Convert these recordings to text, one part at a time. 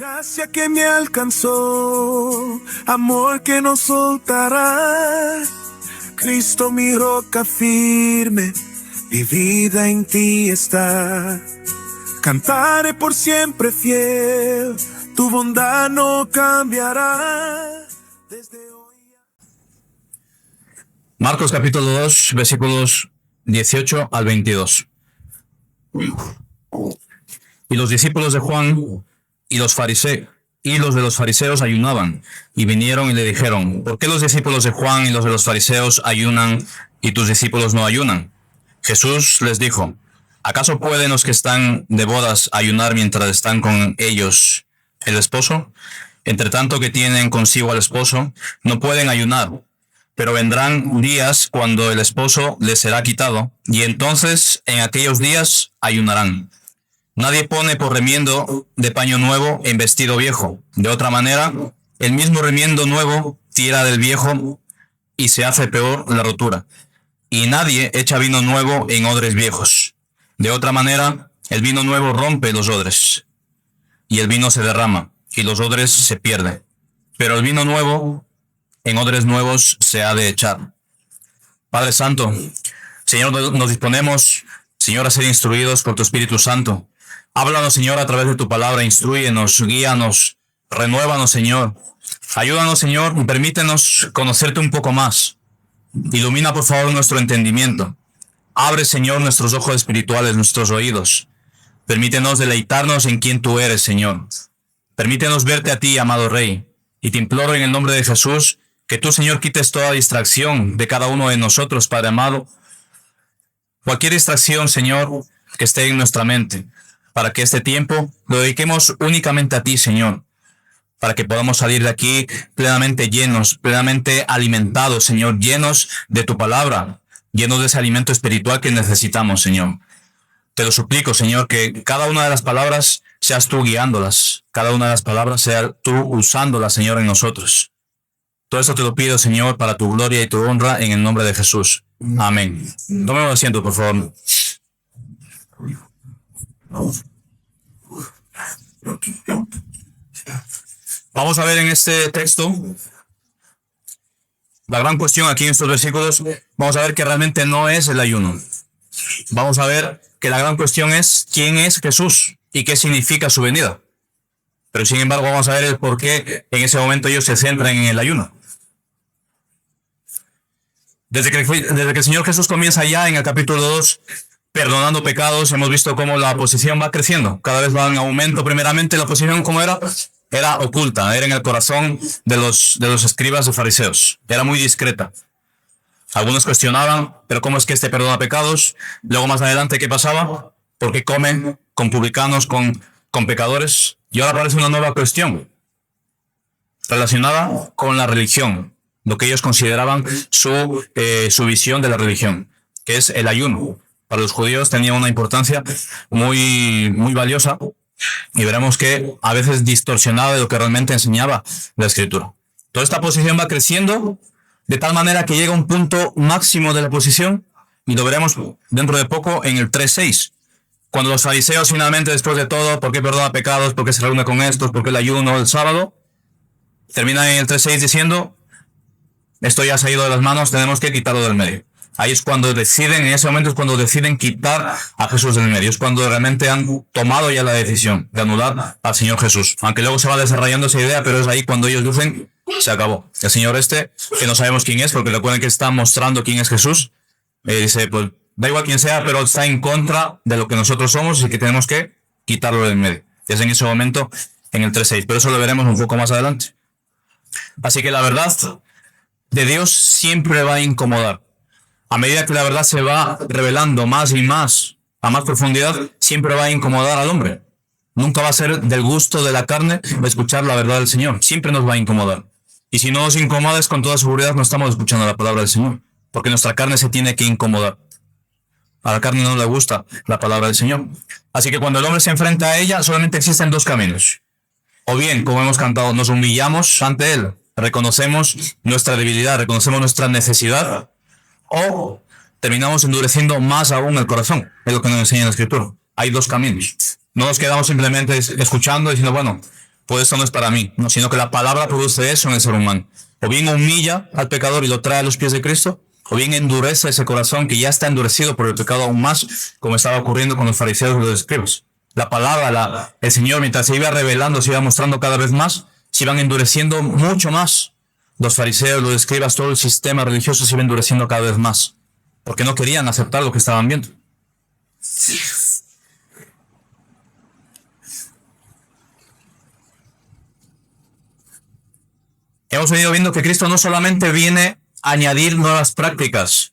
Gracia que me alcanzó, amor que no soltará. Cristo mi roca firme, mi vida en ti está. Cantaré por siempre fiel, tu bondad no cambiará. Desde hoy... Marcos capítulo 2, versículos 18 al 22. Y los discípulos de Juan y los de los fariseos ayunaban, y vinieron y le dijeron: ¿por qué los discípulos de Juan y los de los fariseos ayunan y tus discípulos no ayunan? Jesús les dijo: ¿acaso pueden los que están de bodas ayunar mientras están con ellos el esposo? Entre tanto que tienen consigo al esposo, no pueden ayunar. Pero vendrán días cuando el esposo les será quitado, y entonces en aquellos días ayunarán. Nadie pone por remiendo de paño nuevo en vestido viejo. De otra manera, el mismo remiendo nuevo tira del viejo y se hace peor la rotura. Y nadie echa vino nuevo en odres viejos. De otra manera, el vino nuevo rompe los odres, y el vino se derrama, y los odres se pierden. Pero el vino nuevo en odres nuevos se ha de echar. Padre Santo, Señor, nos disponemos, Señor, a ser instruidos por tu Espíritu Santo. Háblanos, Señor, a través de tu palabra, instrúyenos, guíanos, renuévanos, Señor. Ayúdanos, Señor, y permítenos conocerte un poco más. Ilumina, por favor, nuestro entendimiento. Abre, Señor, nuestros ojos espirituales, nuestros oídos. Permítenos deleitarnos en quien tú eres, Señor. Permítenos verte a ti, amado Rey. Y te imploro en el nombre de Jesús que tú, Señor, quites toda distracción de cada uno de nosotros, Padre amado. Cualquier distracción, Señor, que esté en nuestra mente, para que este tiempo lo dediquemos únicamente a ti, Señor, para que podamos salir de aquí plenamente llenos, plenamente alimentados, Señor, llenos de tu palabra, llenos de ese alimento espiritual que necesitamos, Señor. Te lo suplico, Señor, que cada una de las palabras seas tú guiándolas, cada una de las palabras seas tú usándolas, Señor, en nosotros. Todo esto te lo pido, Señor, para tu gloria y tu honra, en el nombre de Jesús. Amén. Tomemos asiento, por favor. Vamos a ver en este texto la gran cuestión aquí en estos versículos. Vamos a ver que realmente no es el ayuno. Vamos a ver que la gran cuestión es quién es Jesús y qué significa su venida. Pero sin embargo vamos a ver el por qué en ese momento ellos se centran en el ayuno. Desde que el Señor Jesús comienza ya en el capítulo 2 perdonando pecados, hemos visto cómo la oposición va creciendo. Cada vez va en aumento. Primeramente la oposición, ¿cómo era? Era oculta, era en el corazón de los escribas y fariseos. Era muy discreta. Algunos cuestionaban, pero ¿cómo es que este perdona pecados? Luego más adelante, ¿qué pasaba? ¿Por qué comen con publicanos, con pecadores? Y ahora aparece una nueva cuestión relacionada con la religión, lo que ellos consideraban su visión de la religión, que es el ayuno. Para los judíos tenía una importancia muy, muy valiosa, y veremos que a veces distorsionaba de lo que realmente enseñaba la Escritura. Toda esta posición va creciendo de tal manera que llega a un punto máximo de la posición, y lo veremos dentro de poco en el 3:6. Cuando los fariseos finalmente, después de todo, ¿por qué perdona pecados? ¿Por qué se reúne con estos? ¿Por qué el ayuno el sábado? Termina en el 3:6 diciendo: esto ya se ha ido de las manos, tenemos que quitarlo del medio. Ahí es cuando deciden, en ese momento es cuando deciden quitar a Jesús del medio. Es cuando realmente han tomado ya la decisión de anular al Señor Jesús. Aunque luego se va desarrollando esa idea, pero es ahí cuando ellos dicen: se acabó. El Señor que no sabemos quién es, porque recuerden que está mostrando quién es Jesús, dice, pues da igual quién sea, pero está en contra de lo que nosotros somos y que tenemos que quitarlo del medio. Es en ese momento, en el 3:6. Pero eso lo veremos un poco más adelante. Así que la verdad de Dios siempre va a incomodar. A medida que la verdad se va revelando más y más, a más profundidad, siempre va a incomodar al hombre. Nunca va a ser del gusto de la carne escuchar la verdad del Señor. Siempre nos va a incomodar. Y si no nos incomoda, es con toda seguridad no estamos escuchando la palabra del Señor. Porque nuestra carne se tiene que incomodar. A la carne no le gusta la palabra del Señor. Así que cuando el hombre se enfrenta a ella, solamente existen dos caminos. O bien, como hemos cantado, nos humillamos ante Él. Reconocemos nuestra debilidad, reconocemos nuestra necesidad. O terminamos endureciendo más aún el corazón. Es lo que nos enseña la Escritura. Hay dos caminos. No nos quedamos simplemente escuchando, diciendo, bueno, pues esto no es para mí, no, sino que la palabra produce eso en el ser humano. O bien humilla al pecador y lo trae a los pies de Cristo, o bien endurece ese corazón que ya está endurecido por el pecado aún más, como estaba ocurriendo con los fariseos y los escribas. La palabra, el Señor, mientras se iba revelando, se iba mostrando cada vez más, se iban endureciendo mucho más. Los fariseos, los escribas, todo el sistema religioso se iba endureciendo cada vez más, porque no querían aceptar lo que estaban viendo. Hemos venido viendo que Cristo no solamente viene a añadir nuevas prácticas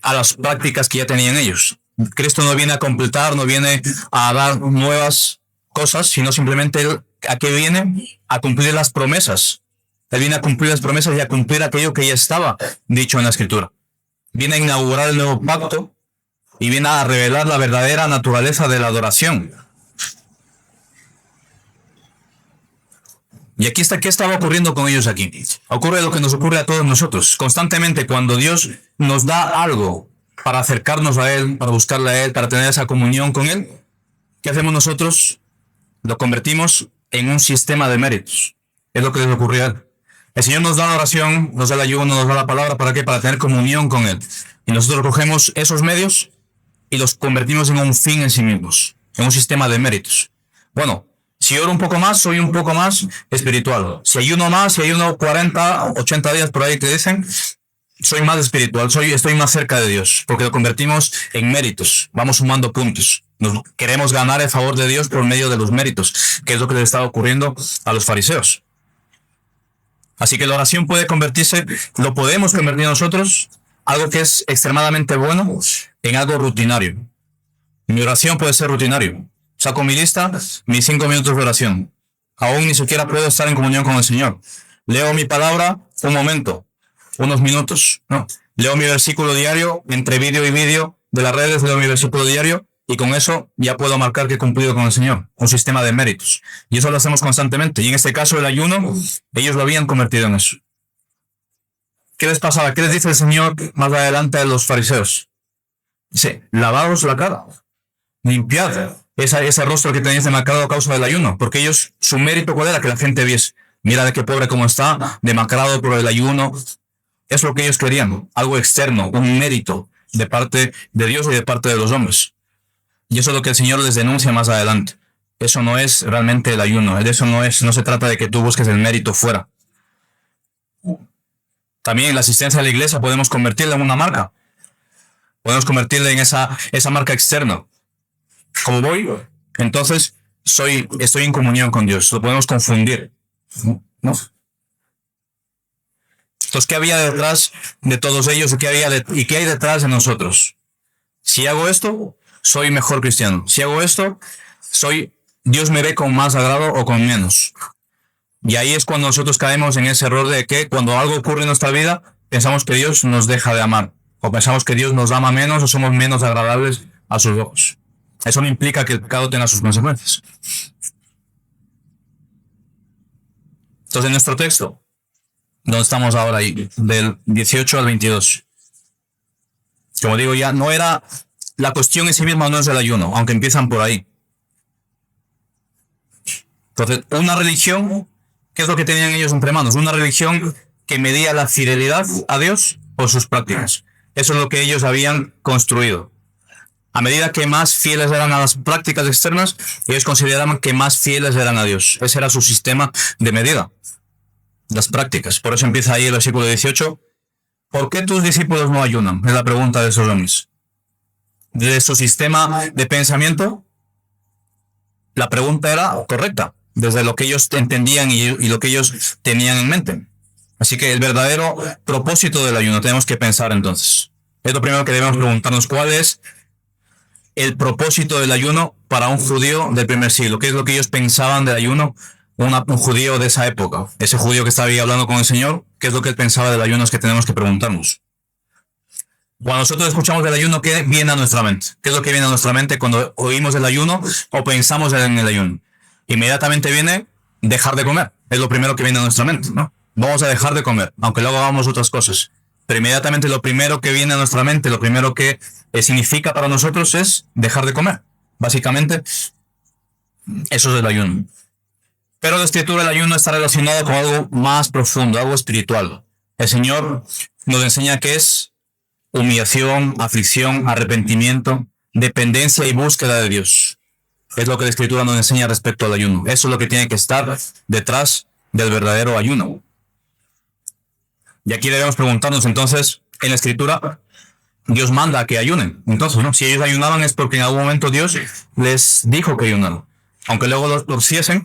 a las prácticas que ya tenían ellos. Cristo no viene a completar, no viene a dar nuevas cosas, sino simplemente Él, ¿a qué viene? A cumplir las promesas. Él viene a cumplir las promesas y a cumplir aquello que ya estaba dicho en la Escritura. Viene a inaugurar el nuevo pacto y viene a revelar la verdadera naturaleza de la adoración. Y aquí está, ¿qué estaba ocurriendo con ellos aquí? Ocurre lo que nos ocurre a todos nosotros. Constantemente, cuando Dios nos da algo para acercarnos a Él, para buscarle a Él, para tener esa comunión con Él, ¿qué hacemos nosotros? Lo convertimos en un sistema de méritos. Es lo que les ocurrió a Él. El Señor nos da la oración, nos da el ayuno, nos da la palabra, ¿para qué? Para tener comunión con Él. Y nosotros cogemos esos medios y los convertimos en un fin en sí mismos, en un sistema de méritos. Bueno, si oro un poco más, soy un poco más espiritual. Si ayuno más, si ayuno 40, 80 días por ahí que dicen, soy más espiritual, estoy más cerca de Dios, porque lo convertimos en méritos. Vamos sumando puntos. Queremos ganar el favor de Dios por medio de los méritos, que es lo que les estaba ocurriendo a los fariseos. Así que la oración puede convertirse, lo podemos convertir nosotros, algo que es extremadamente bueno, en algo rutinario. Mi oración puede ser rutinario. Saco mi lista, mis 5 minutos de oración. Aún ni siquiera puedo estar en comunión con el Señor. Leo mi palabra un momento, unos minutos. No. Leo mi versículo diario, entre vídeo y vídeo de las redes, leo mi versículo diario y con eso ya puedo marcar que he cumplido con el Señor. Un sistema de méritos. Y eso lo hacemos constantemente. Y en este caso el ayuno, ellos lo habían convertido en eso. ¿Qué les pasaba? ¿Qué les dice el Señor más adelante a los fariseos? Dice, lavaos la cara, limpiad ese rostro que tenéis demacrado a causa del ayuno, porque ellos, su mérito cuál era, que la gente viese, mira de qué pobre como está, demacrado por el ayuno. Es lo que ellos querían, algo externo, un mérito de parte de Dios y de parte de los hombres. Y eso es lo que el Señor les denuncia más adelante. Eso no es realmente el ayuno, eso no se trata de que tú busques el mérito fuera. También la asistencia a la iglesia podemos convertirla en una marca. Podemos convertirla en esa marca externa. Como voy, entonces estoy en comunión con Dios. Lo podemos confundir, ¿no? Entonces, ¿qué había detrás de todos ellos y qué hay detrás de nosotros? Si hago esto, soy mejor cristiano. Si hago esto, Dios me ve con más agrado o con menos. Y ahí es cuando nosotros caemos en ese error de que cuando algo ocurre en nuestra vida, pensamos que Dios nos deja de amar. O pensamos que Dios nos ama menos o somos menos agradables a sus ojos. Eso no implica que el pecado tenga sus consecuencias. Entonces, en nuestro texto, donde estamos ahora ahí, del 18 al 22. Como digo, ya no era la cuestión en sí misma, no es el ayuno, aunque empiezan por ahí. Entonces, una religión, ¿qué es lo que tenían ellos entre manos? Una religión que medía la fidelidad a Dios por sus prácticas. Eso es lo que ellos habían construido. A medida que más fieles eran a las prácticas externas, ellos consideraban que más fieles eran a Dios. Ese era su sistema de medida. Las prácticas. Por eso empieza ahí el versículo 18. ¿Por qué tus discípulos no ayunan? Es la pregunta de esos hombres. De su sistema de pensamiento, la pregunta era correcta. Desde lo que ellos entendían y lo que ellos tenían en mente. Así que el verdadero propósito del ayuno tenemos que pensar entonces. Es lo primero que debemos preguntarnos. ¿Cuál es el propósito del ayuno para un judío del primer siglo? ¿Qué es lo que ellos pensaban del ayuno? Un judío de esa época, ese judío que estaba ahí hablando con el Señor, ¿qué es lo que él pensaba del ayuno? Es que tenemos que preguntarnos. Cuando nosotros escuchamos del ayuno, ¿qué viene a nuestra mente? ¿Qué es lo que viene a nuestra mente cuando oímos el ayuno o pensamos en el ayuno? Inmediatamente viene dejar de comer. Es lo primero que viene a nuestra mente, ¿no? Vamos a dejar de comer, aunque luego hagamos otras cosas. Pero inmediatamente lo primero que viene a nuestra mente, lo primero que significa para nosotros es dejar de comer. Básicamente, eso es el ayuno. Pero la escritura del ayuno está relacionado con algo más profundo, algo espiritual. El Señor nos enseña que es humillación, aflicción, arrepentimiento, dependencia y búsqueda de Dios. Es lo que la escritura nos enseña respecto al ayuno. Eso es lo que tiene que estar detrás del verdadero ayuno. Y aquí debemos preguntarnos entonces, en la escritura, Dios manda a que ayunen. Entonces, ¿no? Si ellos ayunaban es porque en algún momento Dios les dijo que ayunaran. Aunque luego lo hiciesen,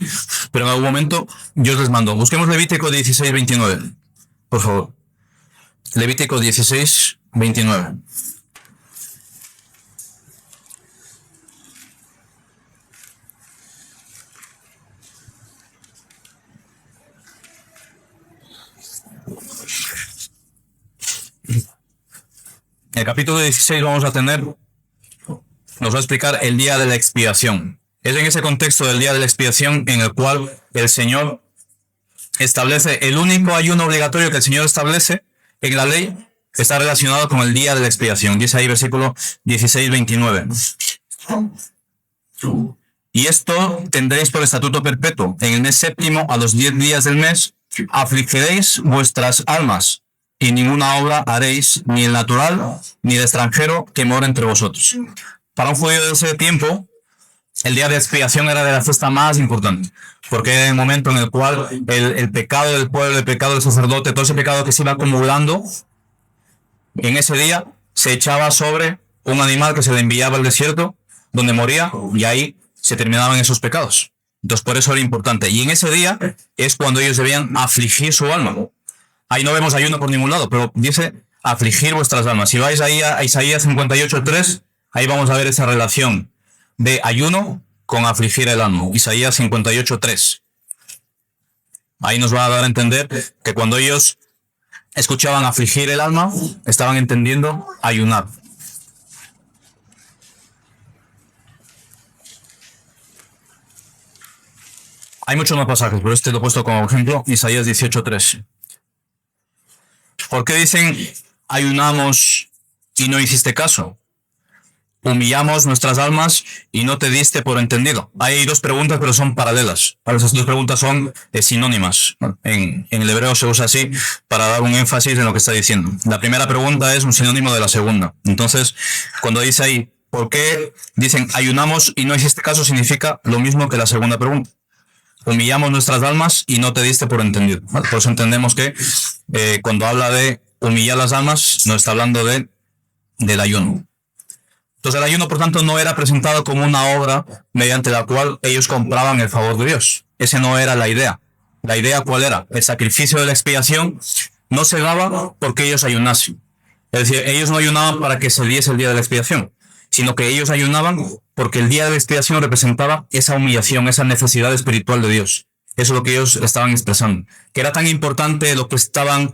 pero en algún momento Dios les mandó. Busquemos Levítico 16, 29. Por favor. Levítico 16, 29. En el capítulo 16 vamos a tener, nos va a explicar el día de la expiación. Es en ese contexto del día de la expiación en el cual el Señor establece el único ayuno obligatorio que el Señor establece en la ley, está relacionado con el día de la expiación. Dice ahí versículo 16, 29. Y esto tendréis por estatuto perpetuo. En el mes séptimo, a los 10 días del mes, afligiréis vuestras almas, y ninguna obra haréis, ni el natural, ni el extranjero que mora entre vosotros. Para un judío de ese tiempo, el día de expiación era de la fiesta más importante, porque era el momento en el cual el pecado del pueblo, el pecado del sacerdote, todo ese pecado que se iba acumulando, en ese día se echaba sobre un animal que se le enviaba al desierto, donde moría, y ahí se terminaban esos pecados. Entonces, por eso era importante. Y en ese día es cuando ellos debían afligir su alma. Ahí no vemos ayuno por ningún lado, pero dice afligir vuestras almas. Si vais ahí a Isaías 58:3, ahí vamos a ver esa relación de ayuno con afligir el alma. Isaías 58:3. Ahí nos va a dar a entender que cuando ellos escuchaban afligir el alma, estaban entendiendo ayunar. Hay muchos más pasajes, pero este lo he puesto como ejemplo, Isaías 18:3. ¿Por qué dicen ayunamos y no hiciste caso? Humillamos nuestras almas y no te diste por entendido. Hay dos preguntas, pero son paralelas. Esas dos preguntas son sinónimas. En el hebreo se usa así para dar un énfasis en lo que está diciendo. La primera pregunta es un sinónimo de la segunda. Entonces, cuando dice ahí, ¿por qué dicen ayunamos y no hiciste caso? Significa lo mismo que la segunda pregunta. Humillamos nuestras almas y no te diste por entendido. Por eso entendemos que cuando habla de humillar las almas, no está hablando del ayuno. Entonces el ayuno, por tanto, no era presentado como una obra mediante la cual ellos compraban el favor de Dios. Esa no era la idea. ¿La idea cuál era? El sacrificio de la expiación no se daba porque ellos ayunasen. Es decir, ellos no ayunaban para que se diese el día de la expiación, sino que ellos ayunaban porque el día de la expiación representaba esa humillación, esa necesidad espiritual de Dios. Eso es lo que ellos estaban expresando. Que era tan importante lo que estaban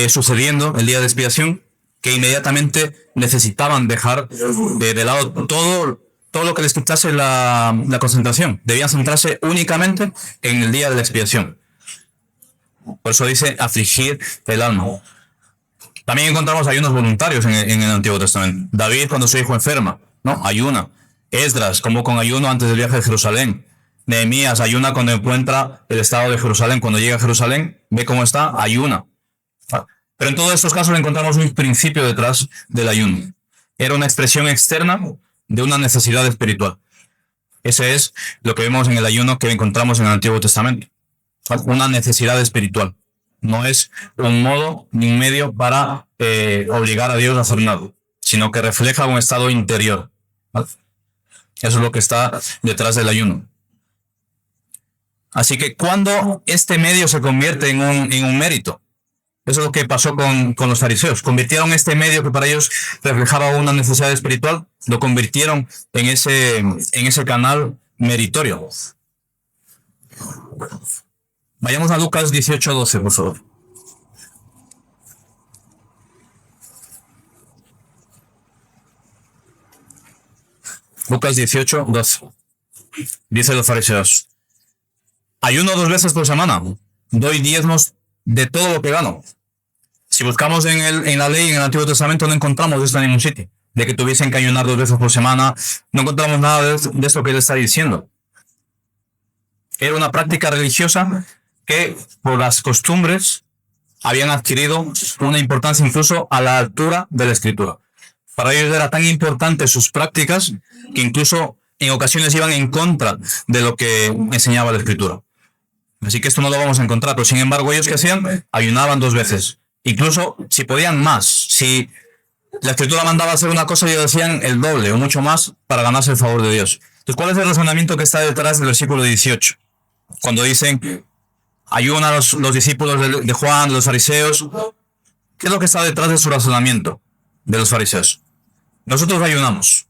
sucediendo el día de expiación, que inmediatamente necesitaban dejar de lado todo lo que les quitase la concentración. Debían centrarse únicamente en el día de la expiación. Por eso dice afligir el alma. También encontramos ayunos voluntarios en el Antiguo Testamento. David, cuando su hijo enferma, ¿no? Ayuna. Esdras, como con ayuno antes del viaje de Jerusalén. Nehemías ayuna cuando encuentra el estado de Jerusalén. Cuando llega a Jerusalén, ve cómo está, ayuna. Pero en todos estos casos encontramos un principio detrás del ayuno. Era una expresión externa de una necesidad espiritual. Ese es lo que vemos en el ayuno que encontramos en el Antiguo Testamento. Una necesidad espiritual. No es un modo ni un medio para obligar a Dios a hacer nada, sino que refleja un estado interior. Eso es lo que está detrás del ayuno. Así que cuando este medio se convierte en un mérito, eso es lo que pasó con los fariseos. Convirtieron este medio que para ellos reflejaba una necesidad espiritual, lo convirtieron en ese canal meritorio. Vayamos a Lucas 18:12, por favor. Lucas 18:12. Dice los fariseos: ayuno 2 veces por semana, doy diezmos de todo lo que gano. Si buscamos en la ley, en el Antiguo Testamento, no encontramos esto en ningún sitio, de que tuviesen que ayunar 2 veces por semana. No encontramos nada de esto que él está diciendo. Era una práctica religiosa que por las costumbres habían adquirido una importancia incluso a la altura de la escritura. Para ellos era tan importante sus prácticas que incluso en ocasiones iban en contra de lo que enseñaba la escritura. Así que esto no lo vamos a encontrar, pero sin embargo ellos que hacían, ayunaban 2 veces. Incluso si podían más, si la escritura mandaba hacer una cosa, ellos decían el doble o mucho más para ganarse el favor de Dios. Entonces, ¿cuál es el razonamiento que está detrás del versículo 18? Cuando dicen, ayunan los discípulos de Juan, de los fariseos. ¿Qué es lo que está detrás de su razonamiento de los fariseos? Nosotros ayunamos.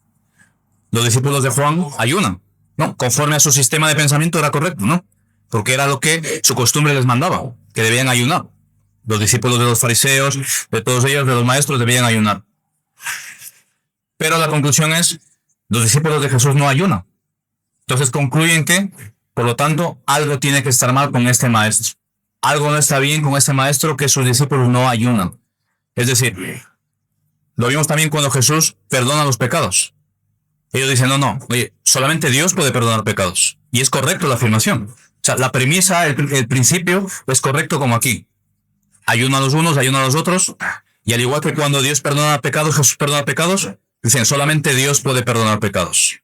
Los discípulos de Juan ayunan. No, conforme a su sistema de pensamiento era correcto, ¿no? Porque era lo que su costumbre les mandaba, que debían ayunar. Los discípulos de los fariseos, de todos ellos, de los maestros, debían ayunar. Pero la conclusión es, los discípulos de Jesús no ayunan. Entonces concluyen que, por lo tanto, algo tiene que estar mal con este maestro. Algo no está bien con este maestro que sus discípulos no ayunan. Es decir, lo vimos también cuando Jesús perdona los pecados. Ellos dicen, no, oye, solamente Dios puede perdonar pecados. Y es correcto la afirmación. O sea, la premisa, el principio es correcto como aquí. Ayunan los unos, ayunan los otros. Y al igual que cuando Dios perdona pecados, Jesús perdona pecados, dicen, solamente Dios puede perdonar pecados.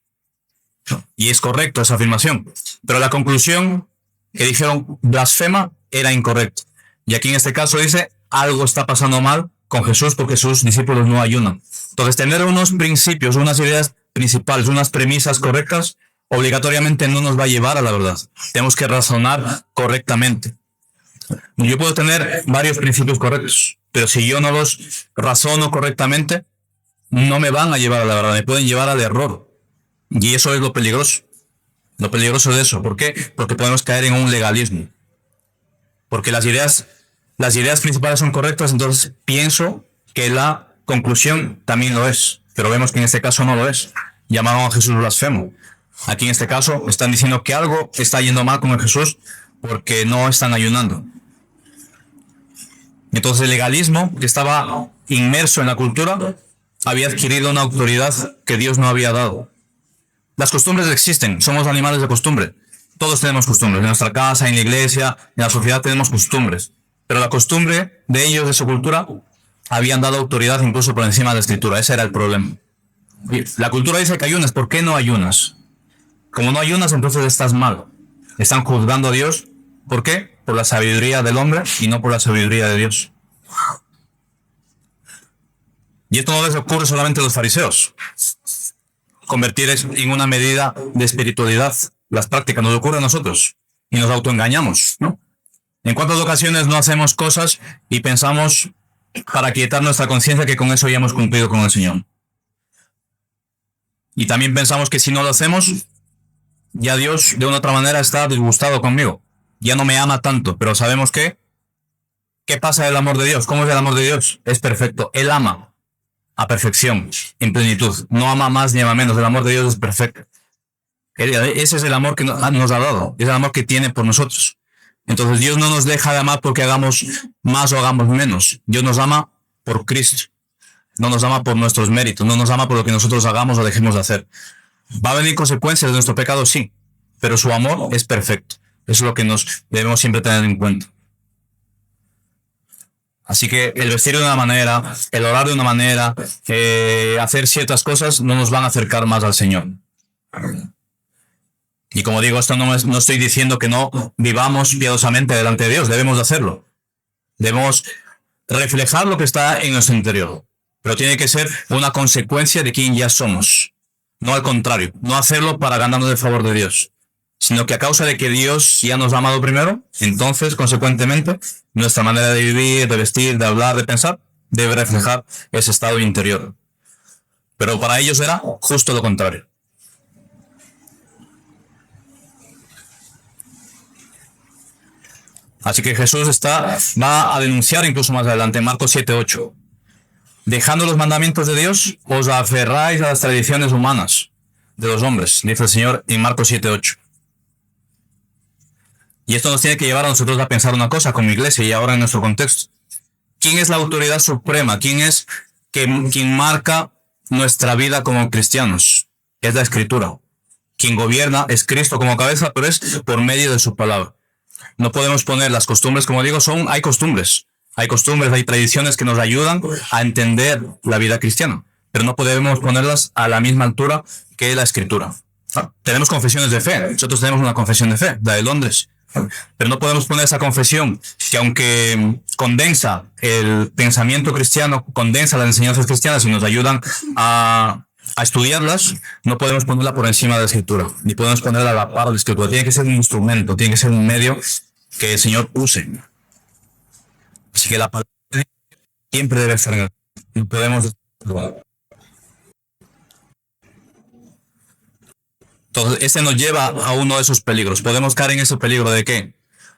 Y es correcto esa afirmación. Pero la conclusión que dijeron blasfema era incorrecta. Y aquí en este caso dice, algo está pasando mal con Jesús porque sus discípulos no ayunan. Entonces, tener unos principios, unas ideas principales, unas premisas correctas, obligatoriamente no nos va a llevar a la verdad. Tenemos que razonar correctamente. Yo puedo tener varios principios correctos, pero si yo no los razono correctamente, no me van a llevar a la verdad, me pueden llevar al error. Y eso es lo peligroso. Lo peligroso de eso. ¿Por qué? Porque podemos caer en un legalismo. Porque las ideas principales son correctas, entonces pienso que la conclusión también lo es. Pero vemos que en este caso no lo es. Llamaron a Jesús blasfemo. Aquí en este caso están diciendo que algo está yendo mal con el Jesús porque no están ayunando. Entonces el legalismo que estaba inmerso en la cultura había adquirido una autoridad que Dios no había dado. Las costumbres existen, somos animales de costumbre. Todos tenemos costumbres. En nuestra casa, en la iglesia, en la sociedad tenemos costumbres. Pero la costumbre de ellos, de su cultura, habían dado autoridad incluso por encima de la escritura. Ese era el problema. La cultura dice que ayunas. ¿Por qué no ayunas? Como no ayunas, entonces estás mal. Están juzgando a Dios. ¿Por qué? Por la sabiduría del hombre y no por la sabiduría de Dios. Y esto no les ocurre solamente a los fariseos. Convertir en una medida de espiritualidad las prácticas nos ocurre a nosotros y nos autoengañamos, ¿no? ¿En cuántas ocasiones no hacemos cosas y pensamos para quietar nuestra conciencia que con eso ya hemos cumplido con el Señor? Y también pensamos que si no lo hacemos, ya Dios de una otra manera está disgustado conmigo, ya no me ama tanto, pero sabemos que ¿qué pasa del amor de Dios? ¿Cómo es el amor de Dios? Es perfecto, Él ama a perfección, en plenitud. No ama más ni ama menos. El amor de Dios es perfecto. Ese es el amor que nos ha dado. Es el amor que tiene por nosotros. Entonces Dios no nos deja de amar porque hagamos más o hagamos menos. Dios nos ama por Cristo. No nos ama por nuestros méritos. No nos ama por lo que nosotros hagamos o dejemos de hacer. ¿Va a venir consecuencias de nuestro pecado? Sí. Pero su amor es perfecto. Eso es lo que nos debemos siempre tener en cuenta. Así que el vestir de una manera, el orar de una manera, hacer ciertas cosas no nos van a acercar más al Señor. Y como digo, esto no estoy diciendo que no vivamos piadosamente delante de Dios, debemos de hacerlo. Debemos reflejar lo que está en nuestro interior. Pero tiene que ser una consecuencia de quien ya somos. No al contrario, no hacerlo para ganarnos el favor de Dios, sino que a causa de que Dios ya nos ha amado primero, entonces, consecuentemente, nuestra manera de vivir, de vestir, de hablar, de pensar, debe reflejar ese estado interior. Pero para ellos era justo lo contrario. Así que Jesús va a denunciar incluso más adelante, en Marcos 7:8. Dejando los mandamientos de Dios, os aferráis a las tradiciones humanas de los hombres, dice el Señor en Marcos 7:8. Y esto nos tiene que llevar a nosotros a pensar una cosa como iglesia y ahora en nuestro contexto. ¿Quién es la autoridad suprema? ¿Quién es quien marca nuestra vida como cristianos? Es la Escritura. Quien gobierna es Cristo como cabeza, pero es por medio de su palabra. No podemos poner las costumbres, como digo, hay costumbres. Hay costumbres, hay tradiciones que nos ayudan a entender la vida cristiana, pero no podemos ponerlas a la misma altura que la Escritura. Tenemos confesiones de fe. Nosotros tenemos una confesión de fe, la de Londres. Pero no podemos poner esa confesión que, aunque condensa el pensamiento cristiano, condensa las enseñanzas cristianas y nos ayudan a estudiarlas, no podemos ponerla por encima de la Escritura, ni podemos ponerla a la par de la Escritura. Tiene que ser un instrumento, tiene que ser un medio que el Señor use. Así que la palabra siempre debe estar. No podemos. Entonces, este nos lleva a uno de esos peligros. Podemos caer en ese peligro de ¿qué?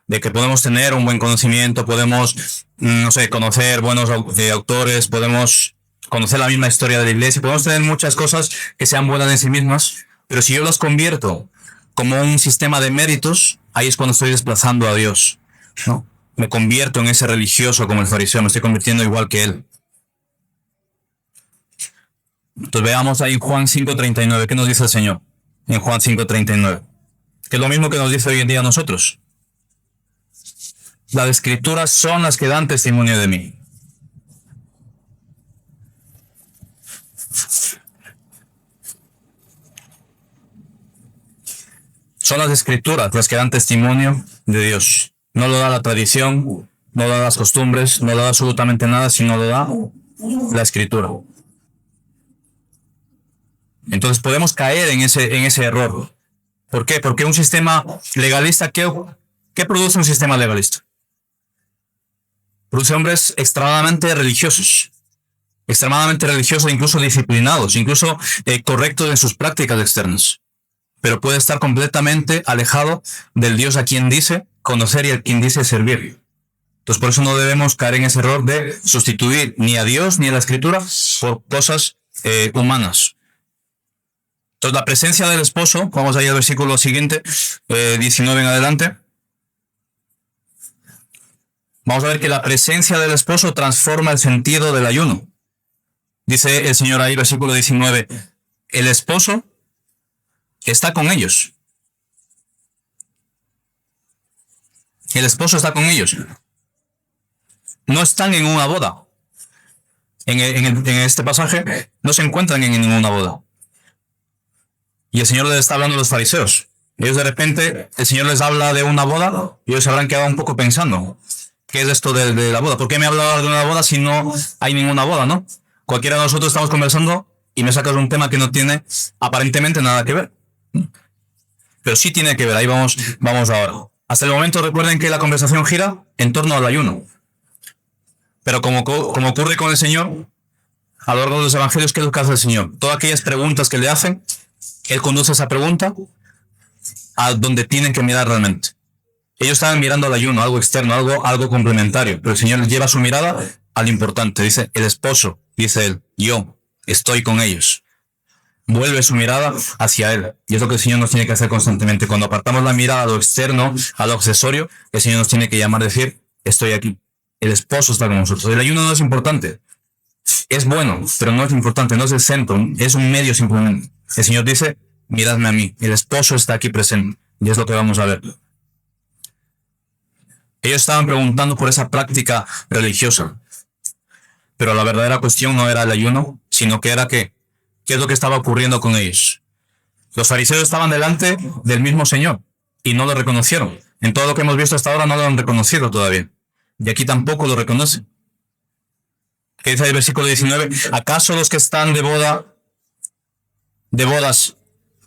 De que podemos tener un buen conocimiento, podemos, no sé, conocer buenos autores, podemos conocer la misma historia de la iglesia, podemos tener muchas cosas que sean buenas en sí mismas, pero si yo las convierto como un sistema de méritos, ahí es cuando estoy desplazando a Dios, ¿no? Me convierto en ese religioso como el fariseo, me estoy convirtiendo igual que él. Entonces veamos ahí en Juan 5:39, ¿qué nos dice el Señor? En Juan 5:39, que es lo mismo que nos dice hoy en día a nosotros. Las Escrituras son las que dan testimonio de mí. Son las Escrituras las que dan testimonio de Dios. No lo da la tradición, no lo da las costumbres, no lo da absolutamente nada, sino lo da la Escritura. Entonces podemos caer en ese error. ¿Por qué? Porque un sistema legalista, ¿qué produce un sistema legalista? Produce hombres extremadamente religiosos, incluso disciplinados, incluso correctos en sus prácticas externas. Pero puede estar completamente alejado del Dios a quien dice conocer y a quien dice servir. Entonces por eso no debemos caer en ese error de sustituir ni a Dios ni a la Escritura por cosas humanas. Entonces la presencia del esposo, vamos a ir al versículo siguiente, 19 en adelante. Vamos a ver que la presencia del esposo transforma el sentido del ayuno. Dice el Señor ahí, versículo 19, el esposo está con ellos. El esposo está con ellos. No están en una boda. En este pasaje no se encuentran en ninguna boda. Y el Señor les está hablando a los fariseos. Ellos de repente, el Señor les habla de una boda y ellos se habrán quedado un poco pensando, ¿qué es esto de la boda? ¿Por qué me habla de una boda si no hay ninguna boda, no? Cualquiera de nosotros estamos conversando y me sacas un tema que no tiene aparentemente nada que ver. Pero sí tiene que ver, ahí vamos ahora. Hasta el momento recuerden que la conversación gira en torno al ayuno. Pero como ocurre con el Señor, a lo largo de los evangelios, ¿qué es lo que hace el Señor? Todas aquellas preguntas que le hacen, Él conduce esa pregunta a donde tienen que mirar realmente. Ellos estaban mirando al ayuno, algo externo, algo complementario, pero el Señor les lleva su mirada a lo importante. Dice, el esposo, dice Él, yo estoy con ellos. Vuelve su mirada hacia Él. Y es lo que el Señor nos tiene que hacer constantemente. Cuando apartamos la mirada a lo externo, a lo accesorio, el Señor nos tiene que llamar a decir, estoy aquí. El esposo está con nosotros. El ayuno no es importante. Es bueno, pero no es importante, no es el centro, es un medio simplemente. El Señor dice, miradme a mí, el esposo está aquí presente. Y es lo que vamos a ver. Ellos estaban preguntando por esa práctica religiosa. Pero la verdadera cuestión no era el ayuno, sino que era ¿qué es lo que estaba ocurriendo con ellos? Los fariseos estaban delante del mismo Señor y no lo reconocieron. En todo lo que hemos visto hasta ahora no lo han reconocido todavía. Y aquí tampoco lo reconocen. ¿Qué dice el versículo 19? ¿Acaso los que están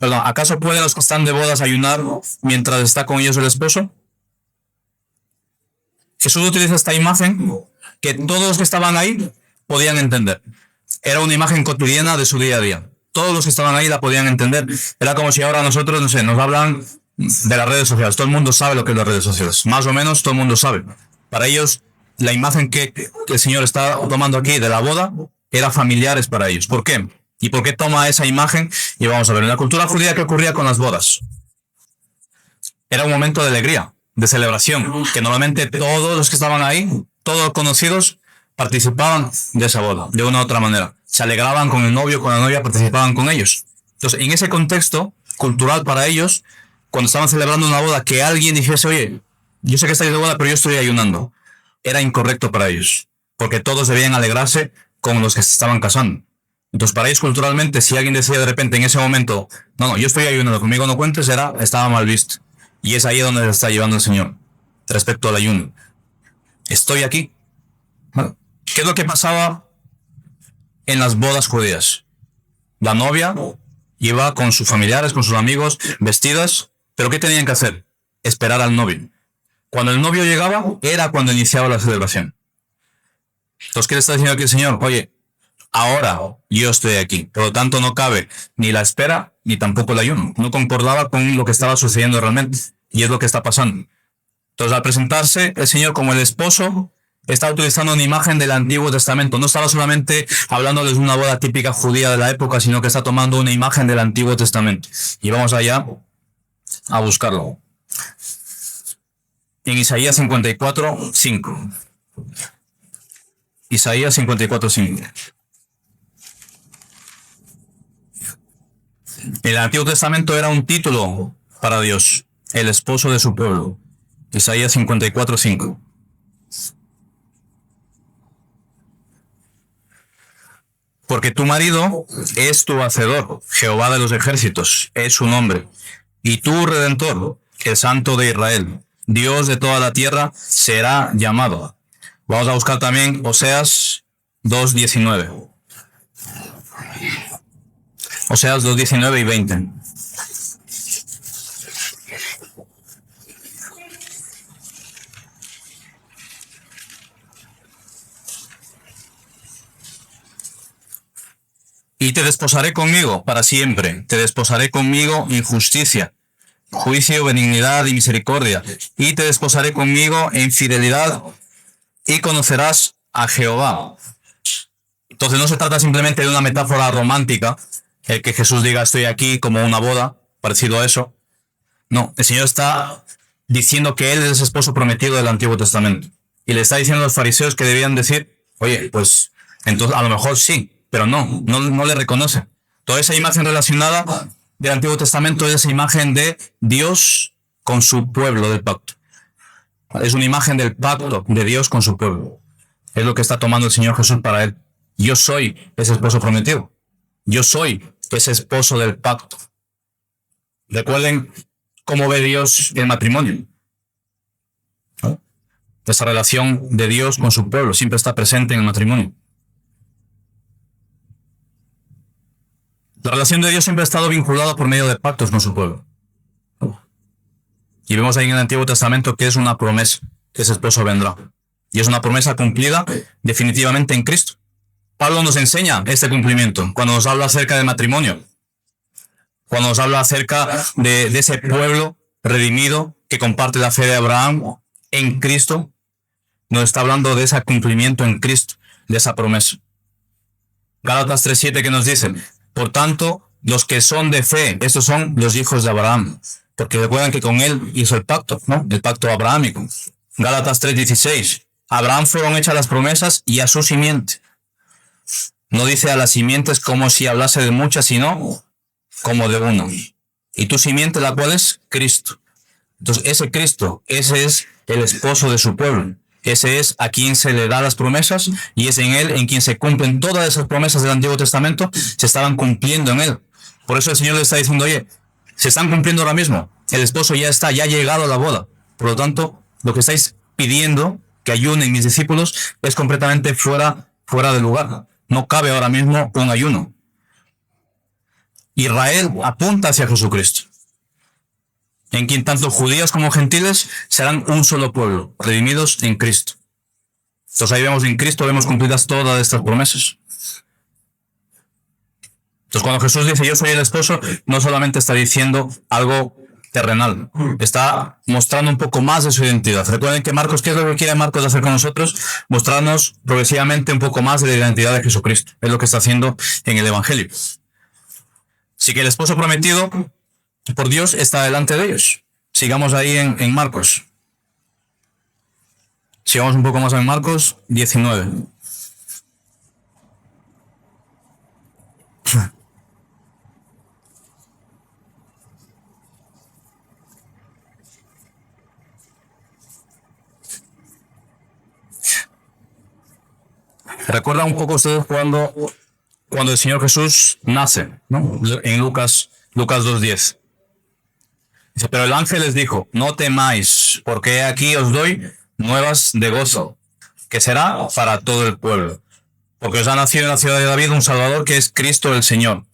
acaso pueden los que están de bodas ayunar mientras está con ellos el esposo? Jesús utiliza esta imagen que todos los que estaban ahí podían entender. Era una imagen cotidiana de su día a día. Todos los que estaban ahí la podían entender. Era como si ahora nosotros, no sé, nos hablan de las redes sociales. Todo el mundo sabe lo que es las redes sociales. Más o menos todo el mundo sabe. Para ellos, la imagen que el Señor está tomando aquí de la boda era familiares para ellos. ¿Por qué? ¿Y por qué toma esa imagen? Y vamos a ver, en la cultura judía, ¿qué ocurría con las bodas? Era un momento de alegría, de celebración, que normalmente todos los que estaban ahí, todos conocidos, participaban de esa boda, de una u otra manera. Se alegraban con el novio, con la novia, participaban con ellos. Entonces, en ese contexto, cultural para ellos, cuando estaban celebrando una boda, que alguien dijese, oye, yo sé que estáis de boda, pero yo estoy ayunando. Era incorrecto para ellos, porque todos debían alegrarse con los que se estaban casando. Entonces, para ellos culturalmente, si alguien decía de repente en ese momento, no, yo estoy ayunando, conmigo no cuentes, estaba mal visto. Y es ahí donde se está llevando el Señor, respecto al ayuno. Estoy aquí. ¿Qué es lo que pasaba en las bodas judías? La novia iba con sus familiares, con sus amigos, vestidas, pero ¿qué tenían que hacer? Esperar al novio. Cuando el novio llegaba, era cuando iniciaba la celebración. Entonces, ¿qué le está diciendo aquí el Señor? Oye, ahora yo estoy aquí, por lo tanto no cabe ni la espera ni tampoco el ayuno. No concordaba con lo que estaba sucediendo realmente, y es lo que está pasando. Entonces, al presentarse el Señor como el esposo, está utilizando una imagen del Antiguo Testamento. No estaba solamente hablándoles de una boda típica judía de la época, sino que está tomando una imagen del Antiguo Testamento. Y vamos allá a buscarlo. En Isaías 54, 5. Isaías 54, 5. El Antiguo Testamento era un título para Dios, el esposo de su pueblo. Isaías 54, 5. Porque tu marido es tu hacedor, Jehová de los ejércitos, es su nombre. Y tu redentor, el Santo de Israel, Dios de toda la tierra, será llamado. Vamos a buscar también Oseas 2:19. Oseas 2:19 y 20. Y te desposaré conmigo para siempre, te desposaré conmigo en justicia, juicio, benignidad y misericordia, y te desposaré conmigo en fidelidad, y conocerás a Jehová. Entonces no se trata simplemente de una metáfora romántica, el que Jesús diga estoy aquí como una boda, parecido a eso. No, el Señor está diciendo que Él es el esposo prometido del Antiguo Testamento. Y le está diciendo a los fariseos que debían decir, oye, pues entonces a lo mejor sí, pero no le reconoce. Toda esa imagen relacionada del Antiguo Testamento es esa imagen de Dios con su pueblo del pacto. Es una imagen del pacto de Dios con su pueblo. Es lo que está tomando el Señor Jesús para Él. Yo soy ese esposo prometido. Yo soy ese esposo del pacto. Recuerden cómo ve Dios el matrimonio. ¿No? Esa relación de Dios con su pueblo siempre está presente en el matrimonio. La relación de Dios siempre ha estado vinculada por medio de pactos con su pueblo. Y vemos ahí en el Antiguo Testamento que es una promesa, que ese esposo vendrá. Y es una promesa cumplida definitivamente en Cristo. Pablo nos enseña este cumplimiento cuando nos habla acerca del matrimonio. Cuando nos habla acerca de ese pueblo redimido que comparte la fe de Abraham en Cristo, nos está hablando de ese cumplimiento en Cristo, de esa promesa. Gálatas 3:7 que nos dice, por tanto, los que son de fe, estos son los hijos de Abraham, porque recuerdan que con él hizo el pacto, ¿no? El pacto abrahámico. Gálatas 3:16, a Abraham fueron hechas las promesas y a su simiente. No dice a las simientes como si hablase de muchas, sino como de uno. Y tu simiente, la cual es Cristo. Entonces, ese Cristo, ese es el esposo de su pueblo. Ese es a quien se le da las promesas y es en él en quien se cumplen todas esas promesas del Antiguo Testamento, se estaban cumpliendo en él. Por eso el Señor le está diciendo, oye, se están cumpliendo ahora mismo. El esposo ya está, ya ha llegado a la boda. Por lo tanto, lo que estáis pidiendo que ayunen mis discípulos es completamente fuera de lugar. No cabe ahora mismo un ayuno. Israel apunta hacia Jesucristo, en quien tanto judíos como gentiles serán un solo pueblo, redimidos en Cristo. Entonces ahí vemos en Cristo, vemos cumplidas todas estas promesas. Entonces cuando Jesús dice yo soy el esposo, no solamente está diciendo algo terrenal, está mostrando un poco más de su identidad. Recuerden que Marcos, ¿qué es lo que quiere Marcos hacer con nosotros? Mostrarnos progresivamente un poco más de la identidad de Jesucristo. Es lo que está haciendo en el Evangelio. Así que el esposo prometido por Dios está delante de ellos. Sigamos ahí en Marcos. Sigamos un poco más en Marcos 19. ¿Recuerdan un poco ustedes cuando el Señor Jesús nace, ¿no? En Lucas 2:10. Dice, pero el ángel les dijo, no temáis, porque aquí os doy nuevas de gozo, que será para todo el pueblo. Porque os ha nacido en la ciudad de David un Salvador que es Cristo el Señor.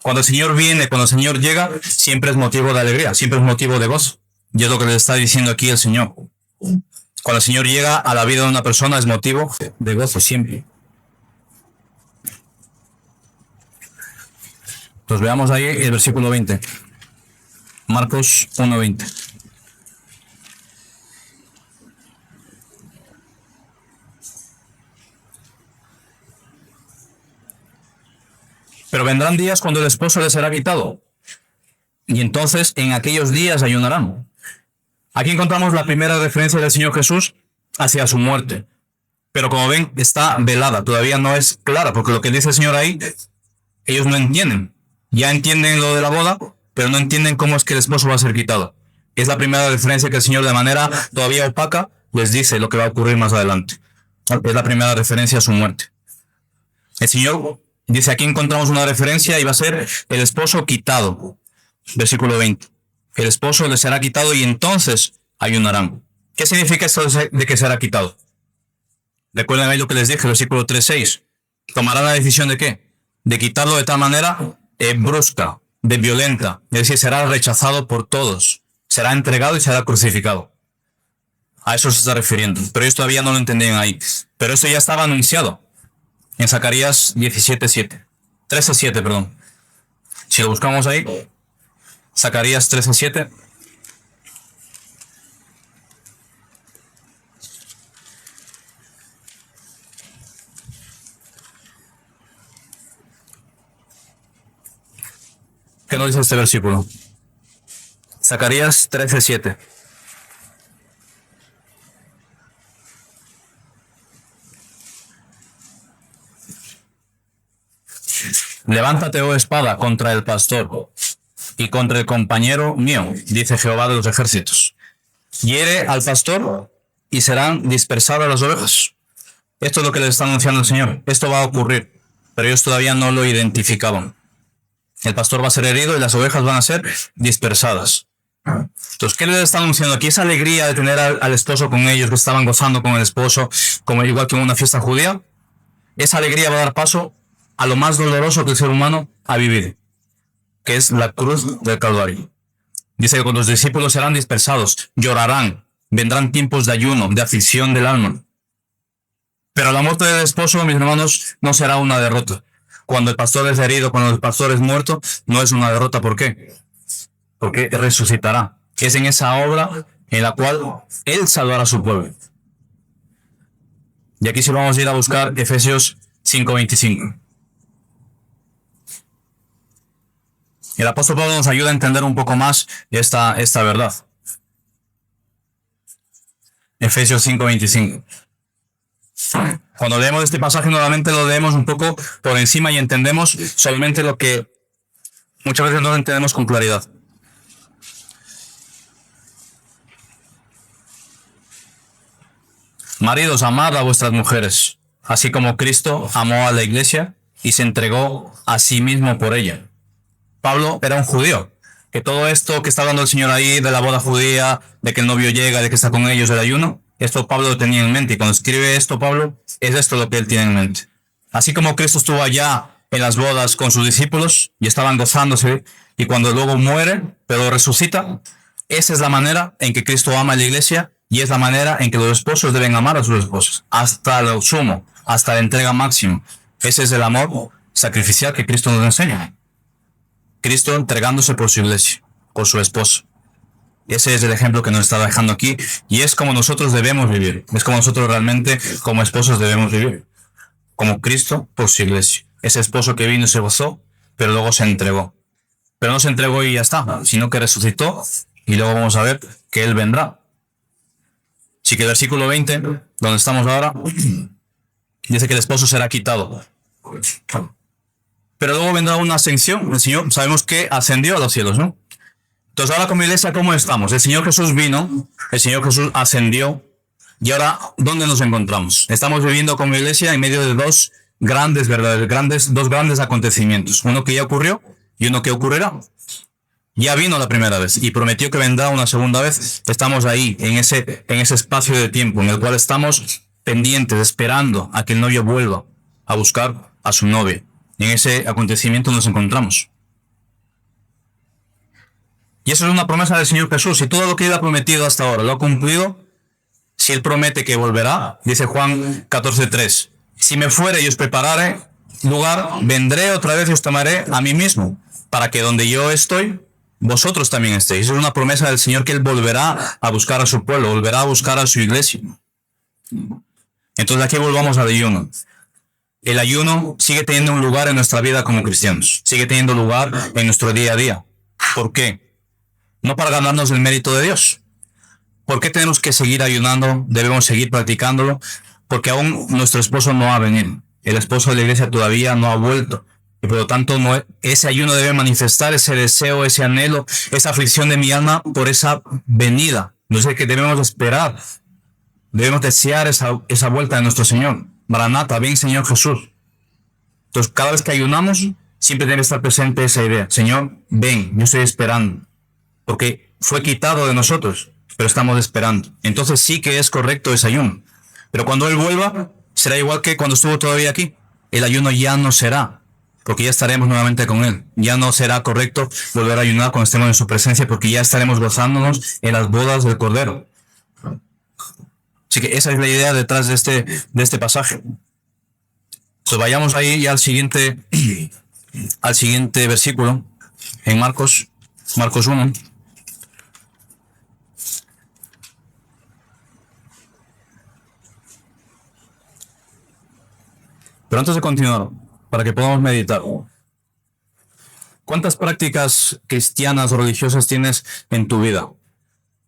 Cuando el Señor viene, cuando el Señor llega, siempre es motivo de alegría, siempre es motivo de gozo. Y es lo que le está diciendo aquí el Señor. Cuando el Señor llega a la vida de una persona es motivo de gozo, siempre. Entonces veamos ahí el versículo 20. Marcos 1:20. Pero vendrán días cuando el esposo les será quitado, y entonces en aquellos días ayunarán. Aquí encontramos la primera referencia del Señor Jesús hacia su muerte. Pero como ven, está velada, todavía no es clara, porque lo que dice el Señor ahí, ellos no entienden. Ya entienden lo de la boda, pero no entienden cómo es que el esposo va a ser quitado. Es la primera referencia que el Señor de manera todavía opaca les dice lo que va a ocurrir más adelante. Es la primera referencia a su muerte. El Señor dice, aquí encontramos una referencia y va a ser el esposo quitado. Versículo 20. El esposo les será quitado y entonces ayunarán. ¿Qué significa esto de que será quitado? Recuerden ahí lo que les dije, versículo 3:6. Tomarán la decisión de ¿qué? De quitarlo de tal manera brusca, de violenta. Es decir, será rechazado por todos. Será entregado y será crucificado. A eso se está refiriendo. Pero ellos todavía no lo entendían ahí. Pero esto ya estaba anunciado en Zacarías 13:7, perdón. Si lo buscamos ahí, Zacarías 13:7. ¿Qué nos dice este versículo? Zacarías 13:7. Levántate, oh espada, contra el pastor y contra el compañero mío, dice Jehová de los ejércitos. Hiere al pastor y serán dispersadas las ovejas. Esto es lo que les está anunciando el Señor. Esto va a ocurrir, pero ellos todavía no lo identificaban. El pastor va a ser herido y las ovejas van a ser dispersadas. Entonces, ¿qué les está anunciando aquí? Esa alegría de tener al esposo con ellos, que estaban gozando con el esposo, como igual que en una fiesta judía. Esa alegría va a dar paso a lo más doloroso que el ser humano ha vivido, que es la cruz del Calvario. Dice que cuando los discípulos serán dispersados, llorarán, vendrán tiempos de ayuno, de aflicción del alma. Pero la muerte del esposo, mis hermanos, no será una derrota. Cuando el pastor es herido, cuando el pastor es muerto, no es una derrota. ¿Por qué? Porque resucitará. Es en esa obra en la cual Él salvará a su pueblo. Y aquí sí vamos a ir a buscar Efesios 5:25. El apóstol Pablo nos ayuda a entender un poco más esta verdad. Efesios 5:25. Cuando leemos este pasaje nuevamente lo leemos un poco por encima y entendemos solamente lo que muchas veces no entendemos con claridad. Maridos, amad a vuestras mujeres, así como Cristo amó a la iglesia y se entregó a sí mismo por ella. Pablo era un judío, que todo esto que está hablando el Señor ahí de la boda judía, de que el novio llega, de que está con ellos, del ayuno, esto Pablo lo tenía en mente. Y cuando escribe esto Pablo, es esto lo que él tiene en mente. Así como Cristo estuvo allá en las bodas con sus discípulos y estaban gozándose, y cuando luego muere, pero resucita, esa es la manera en que Cristo ama a la iglesia y es la manera en que los esposos deben amar a sus esposas, hasta lo sumo, hasta la entrega máxima. Ese es el amor sacrificial que Cristo nos enseña. Cristo entregándose por su iglesia, por su esposo. Ese es el ejemplo que nos está dejando aquí y es como nosotros debemos vivir. Es como nosotros realmente como esposos debemos vivir. Como Cristo por su iglesia. Ese esposo que vino y se gozó, pero luego se entregó. Pero no se entregó y ya está, sino que resucitó y luego vamos a ver que Él vendrá. Así que el versículo 20, donde estamos ahora, dice que el esposo será quitado. Pero luego vendrá una ascensión. El Señor, sabemos que ascendió a los cielos, ¿no? Entonces ahora como iglesia, ¿cómo estamos? El Señor Jesús vino, el Señor Jesús ascendió, Y ahora, ¿dónde nos encontramos? Estamos viviendo como iglesia en medio de dos grandes acontecimientos. Uno que ya ocurrió y uno que ocurrirá. Ya vino la primera vez y prometió que vendrá una segunda vez. Estamos ahí, en ese espacio de tiempo en el cual estamos pendientes, esperando a que el novio vuelva a buscar a su novia. En ese acontecimiento nos encontramos. Y eso es una promesa del Señor Jesús. Y todo lo que Él ha prometido hasta ahora lo ha cumplido. Si Él promete que volverá, dice Juan 14:3. Si me fuere y os preparare lugar, vendré otra vez y os tomaré a mí mismo, para que donde yo estoy, vosotros también estéis. Es una promesa del Señor que Él volverá a buscar a su pueblo, volverá a buscar a su iglesia. Entonces aquí volvamos al ayuno. El ayuno sigue teniendo un lugar en nuestra vida como cristianos. Sigue teniendo lugar en nuestro día a día. ¿Por qué? No para ganarnos el mérito de Dios. ¿Por qué tenemos que seguir ayunando? Debemos seguir practicándolo. Porque aún nuestro esposo no ha venido. El esposo de la iglesia todavía no ha vuelto. Y por lo tanto, ese ayuno debe manifestar ese deseo, ese anhelo, esa aflicción de mi alma por esa venida. No sé que debemos esperar. Debemos desear esa vuelta de nuestro Señor. Maranata, ven Señor Jesús. Entonces, cada vez que ayunamos, siempre debe estar presente esa idea. Señor, ven, yo estoy esperando. Porque fue quitado de nosotros, pero estamos esperando. Entonces sí que es correcto ese ayuno. Pero cuando Él vuelva, será igual que cuando estuvo todavía aquí. El ayuno ya no será, porque ya estaremos nuevamente con Él. Ya no será correcto volver a ayunar cuando estemos en su presencia, porque ya estaremos gozándonos en las bodas del Cordero. Así que esa es la idea detrás de este pasaje. Entonces vayamos ahí ya al siguiente versículo, en Marcos 1. Pero antes de continuar, para que podamos meditar, ¿cuántas prácticas cristianas o religiosas tienes en tu vida?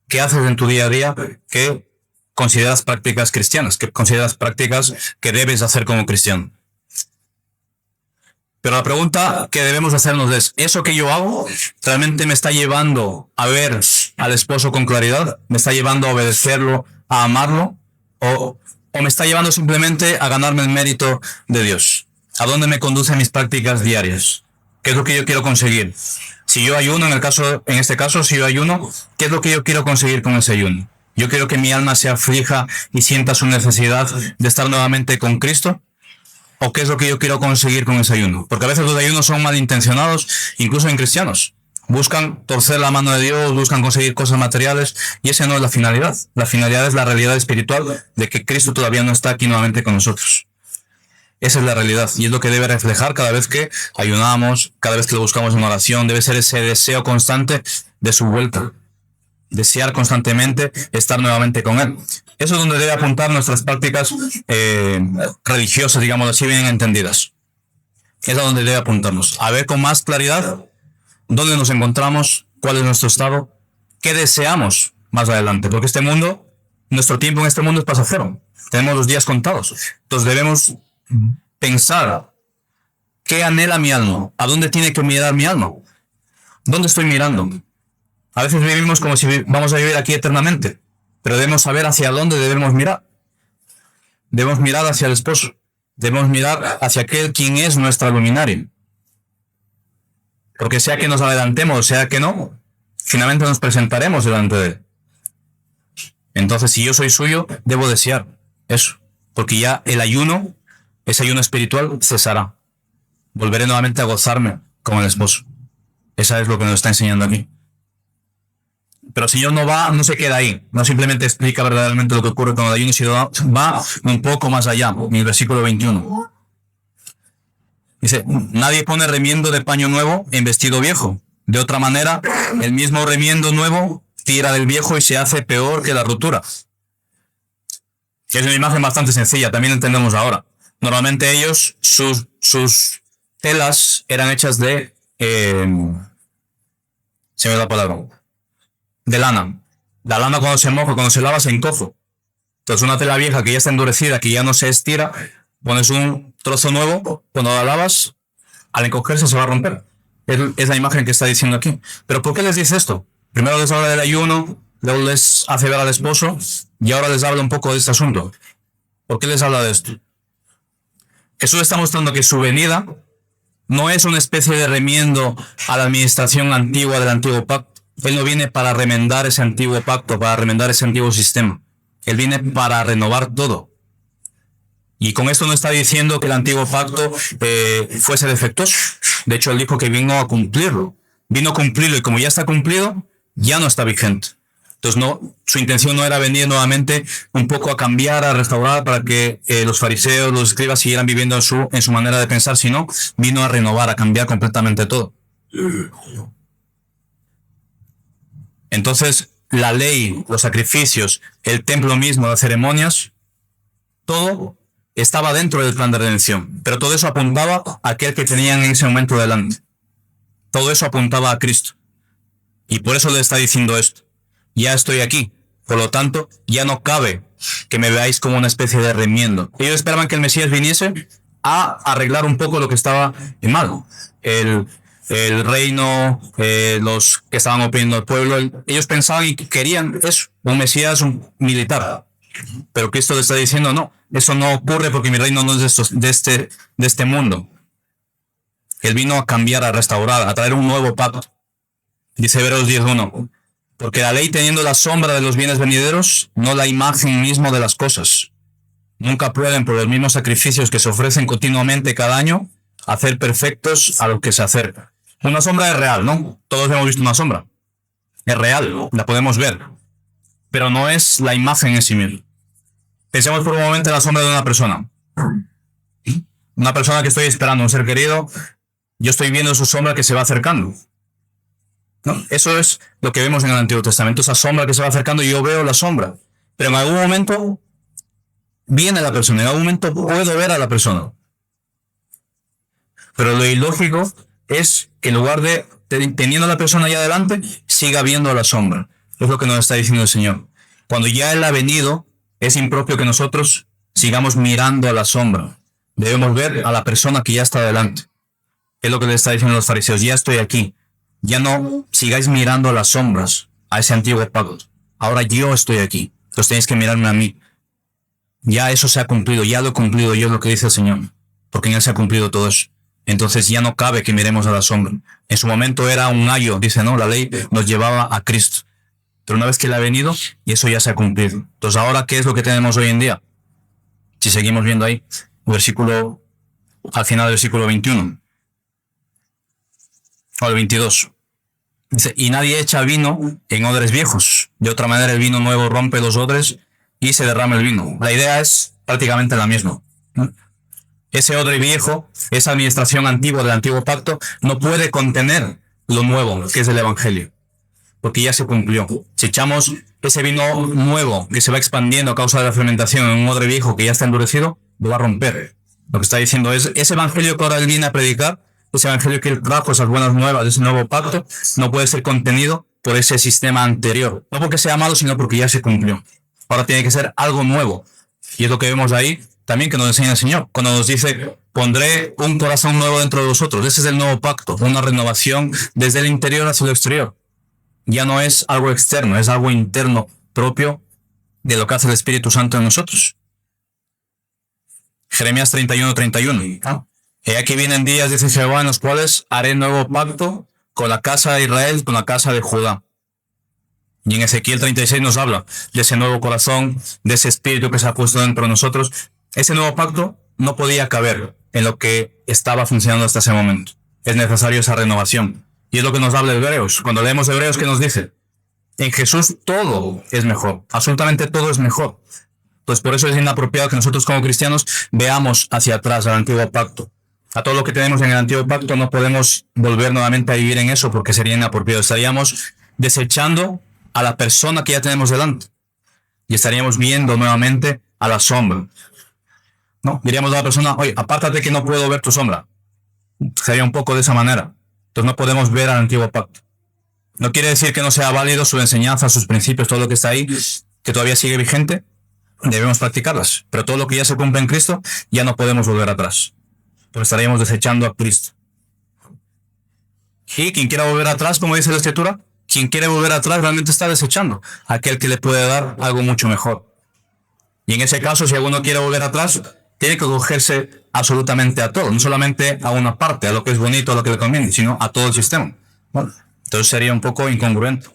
¿Qué haces en tu día a día que consideras prácticas cristianas? ¿Qué consideras prácticas que debes hacer como cristiano? Pero la pregunta que debemos hacernos es, ¿eso que yo hago realmente me está llevando a ver al esposo con claridad? ¿Me está llevando a obedecerlo, a amarlo? ¿O me está llevando simplemente a ganarme el mérito de Dios? ¿A dónde me conducen mis prácticas diarias? ¿Qué es lo que yo quiero conseguir? Si yo ayuno, en este caso, si yo ayuno, ¿qué es lo que yo quiero conseguir con ese ayuno? ¿Yo quiero que mi alma se aflija y sienta su necesidad de estar nuevamente con Cristo? ¿O qué es lo que yo quiero conseguir con ese ayuno? Porque a veces los ayunos son malintencionados, incluso en cristianos. Buscan torcer la mano de Dios, buscan conseguir cosas materiales, y esa no es la finalidad. La finalidad es la realidad espiritual de que Cristo todavía no está aquí nuevamente con nosotros. Esa es la realidad, y es lo que debe reflejar cada vez que ayunamos, cada vez que lo buscamos en oración. Debe ser ese deseo constante de su vuelta. Desear constantemente estar nuevamente con Él. Eso es donde debe apuntar nuestras prácticas religiosas, digamos así, bien entendidas. Es a donde debe apuntarnos. A ver con más claridad dónde nos encontramos, cuál es nuestro estado, qué deseamos más adelante. Porque nuestro tiempo en este mundo es pasajero. Tenemos los días contados. Entonces debemos pensar qué anhela mi alma, a dónde tiene que mirar mi alma, dónde estoy mirando. A veces vivimos como si vamos a vivir aquí eternamente, pero debemos saber hacia dónde debemos mirar. Debemos mirar hacia el esposo. Debemos mirar hacia aquel quien es nuestra luminaria. Porque sea que nos adelantemos, sea que no, finalmente nos presentaremos delante de Él. Entonces, si yo soy suyo, debo desear eso. Porque ya ese ayuno espiritual, cesará. Volveré nuevamente a gozarme con el esposo. Esa es lo que nos está enseñando aquí. Pero el Señor no se queda ahí. No simplemente explica verdaderamente lo que ocurre con el ayuno, sino va un poco más allá. En el versículo 21. Dice, nadie pone remiendo de paño nuevo en vestido viejo. De otra manera, el mismo remiendo nuevo tira del viejo y se hace peor que la rotura. Es una imagen bastante sencilla, también entendemos ahora. Normalmente ellos, sus telas eran hechas de... se me da la palabra. De lana. La lana cuando se moja, cuando se lava, se encoge. Entonces una tela vieja que ya está endurecida, que ya no se estira, pones un trozo nuevo, cuando la lavas, al encogerse se va a romper. Es la imagen que está diciendo aquí. ¿Pero por qué les dice esto? Primero les habla del ayuno, luego les hace ver al esposo y ahora les habla un poco de este asunto. ¿Por qué les habla de esto? Jesús está mostrando que su venida no es una especie de remiendo a la administración antigua del antiguo pacto. Él no viene para remendar ese antiguo pacto, para remendar ese antiguo sistema. Él viene para renovar todo. Y con esto no está diciendo que el antiguo pacto fuese defectuoso. De hecho, él dijo que vino a cumplirlo. Vino a cumplirlo y como ya está cumplido, ya no está vigente. Entonces, no, su intención no era venir nuevamente un poco a cambiar, a restaurar para que los fariseos, los escribas siguieran viviendo en su manera de pensar, sino vino a renovar, a cambiar completamente todo. Entonces, la ley, los sacrificios, el templo mismo, las ceremonias, todo estaba dentro del plan de redención. Pero todo eso apuntaba a aquel que tenían en ese momento delante. Todo eso apuntaba a Cristo. Y por eso le está diciendo esto. Ya estoy aquí. Por lo tanto, ya no cabe que me veáis como una especie de remiendo. Ellos esperaban que el Mesías viniese a arreglar un poco lo que estaba mal. El reino, los que estaban oprimiendo al pueblo, ellos pensaban y querían eso, un Mesías militar. Pero Cristo le está diciendo, no, eso no ocurre porque mi reino no es de este mundo. Él vino a cambiar, a restaurar, a traer un nuevo pacto. Dice Hebreos 10:1. Porque la ley teniendo la sombra de los bienes venideros, no la imagen mismo de las cosas. Nunca pueden, por los mismos sacrificios que se ofrecen continuamente cada año, hacer perfectos a lo que se acerca. Una sombra es real, ¿no? Todos hemos visto una sombra. Es real, la podemos ver. Pero no es la imagen en sí misma. Pensemos por un momento en la sombra de una persona. Una persona que estoy esperando, un ser querido, yo estoy viendo su sombra que se va acercando. ¿No? Eso es lo que vemos en el Antiguo Testamento, esa sombra que se va acercando y yo veo la sombra. Pero en algún momento viene la persona, en algún momento puedo ver a la persona. Pero lo ilógico es que en lugar de teniendo a la persona allá adelante, siga viendo la sombra. Es lo que nos está diciendo el Señor. Cuando ya Él ha venido, es impropio que nosotros sigamos mirando a la sombra. Debemos ver a la persona que ya está adelante. Es lo que le está diciendo a los fariseos. Ya estoy aquí. Ya no sigáis mirando a las sombras, a ese antiguo pacto. Ahora yo estoy aquí. Entonces tenéis que mirarme a mí. Ya eso se ha cumplido. Ya lo he cumplido yo, lo que dice el Señor. Porque en Él se ha cumplido todo eso. Entonces ya no cabe que miremos a la sombra. En su momento era un ayo. Dice, no, la ley nos llevaba a Cristo. Pero una vez que Él ha venido, y eso ya se ha cumplido. Entonces ahora, ¿qué es lo que tenemos hoy en día? Si seguimos viendo ahí, al final del versículo 21. O el 22. Dice, y nadie echa vino en odres viejos. De otra manera el vino nuevo rompe los odres y se derrama el vino. La idea es prácticamente la misma. Ese odre viejo, esa administración antigua del antiguo pacto, no puede contener lo nuevo, que es el evangelio. Porque ya se cumplió. Si echamos ese vino nuevo que se va expandiendo a causa de la fermentación en un odre viejo que ya está endurecido, lo va a romper. Lo que está diciendo es, ese evangelio que ahora Él viene a predicar, ese evangelio que Él trajo, esas buenas nuevas de ese nuevo pacto, no puede ser contenido por ese sistema anterior. No porque sea malo, sino porque ya se cumplió. Ahora tiene que ser algo nuevo. Y es lo que vemos ahí también que nos enseña el Señor. Cuando nos dice, pondré un corazón nuevo dentro de vosotros. Ese es el nuevo pacto. Una renovación desde el interior hacia el exterior. Ya no es algo externo, es algo interno propio de lo que hace el Espíritu Santo en nosotros. Jeremías 31:31. He aquí vienen días, dice Jehová, en los cuales haré nuevo pacto con la casa de Israel, con la casa de Judá. Y en Ezequiel 36 nos habla de ese nuevo corazón, de ese espíritu que se ha puesto dentro de nosotros. Ese nuevo pacto no podía caber en lo que estaba funcionando hasta ese momento. Es necesario esa renovación. Y es lo que nos habla Hebreos. Cuando leemos Hebreos, ¿qué nos dice? En Jesús todo es mejor. Absolutamente todo es mejor. Pues por eso es inapropiado que nosotros como cristianos veamos hacia atrás al antiguo pacto. A todo lo que tenemos en el antiguo pacto no podemos volver nuevamente a vivir en eso porque sería inapropiado. Estaríamos desechando a la persona que ya tenemos delante. Y estaríamos viendo nuevamente a la sombra. ¿No? Diríamos a la persona, oye, apártate que no puedo ver tu sombra. Sería un poco de esa manera. Entonces no podemos ver al antiguo pacto. No quiere decir que no sea válido su enseñanza, sus principios, todo lo que está ahí, que todavía sigue vigente. Debemos practicarlas. Pero todo lo que ya se cumple en Cristo, ya no podemos volver atrás. Pues estaríamos desechando a Cristo. Y quien quiera volver atrás, como dice la Escritura, Quien quiere volver atrás realmente está desechando a aquel que le puede dar algo mucho mejor. Y en ese caso, si alguno quiere volver atrás, tiene que acogerse absolutamente a todo, no solamente a una parte, a lo que es bonito, a lo que le conviene, sino a todo el sistema. Bueno, entonces sería un poco incongruente.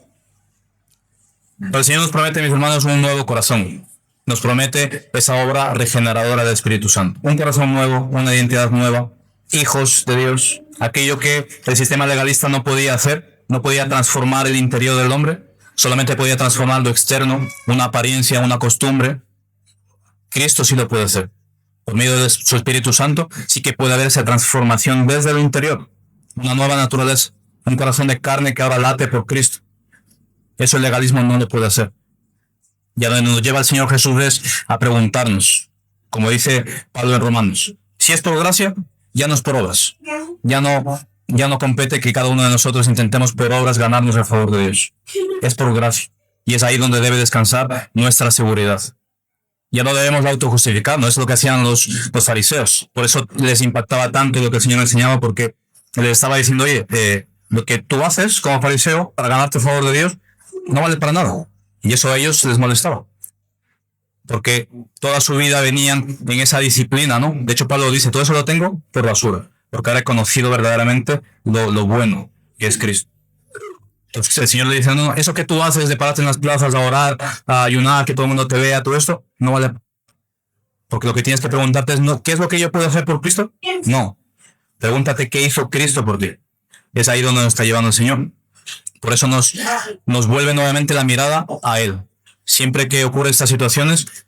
Pero el Señor nos promete, mis hermanos, un nuevo corazón. Nos promete esa obra regeneradora del Espíritu Santo. Un corazón nuevo, una identidad nueva, hijos de Dios. Aquello que el sistema legalista no podía hacer, no podía transformar el interior del hombre, solamente podía transformar lo externo, una apariencia, una costumbre. Cristo sí lo puede hacer. Por medio de su Espíritu Santo sí que puede haber esa transformación desde lo interior. Una nueva naturaleza, un corazón de carne que ahora late por Cristo. Eso el legalismo no lo puede hacer. Y a donde nos lleva el Señor Jesús es a preguntarnos, como dice Pablo en Romanos, si es por gracia, ya no es por obras. Ya no compete que cada uno de nosotros intentemos por obras ganarnos el favor de Dios. Es por gracia. Y es ahí donde debe descansar nuestra seguridad. Ya no debemos autojustificarnos, es lo que hacían los fariseos. Por eso les impactaba tanto lo que el Señor enseñaba, porque les estaba diciendo, oye, lo que tú haces como fariseo para ganarte el favor de Dios no vale para nada. Y eso a ellos les molestaba. Porque toda su vida venían en esa disciplina, ¿no? De hecho, Pablo dice, todo eso lo tengo por basura, porque ahora he conocido verdaderamente lo bueno que es Cristo. Entonces el Señor le dice, no, eso que tú haces de pararte en las plazas a orar, a ayunar, que todo el mundo te vea, todo esto, no vale. Porque lo que tienes que preguntarte es, no, ¿qué es lo que yo puedo hacer por Cristo? No. Pregúntate qué hizo Cristo por ti. Es ahí donde nos está llevando el Señor. Por eso nos vuelve nuevamente la mirada a Él. Siempre que ocurren estas situaciones,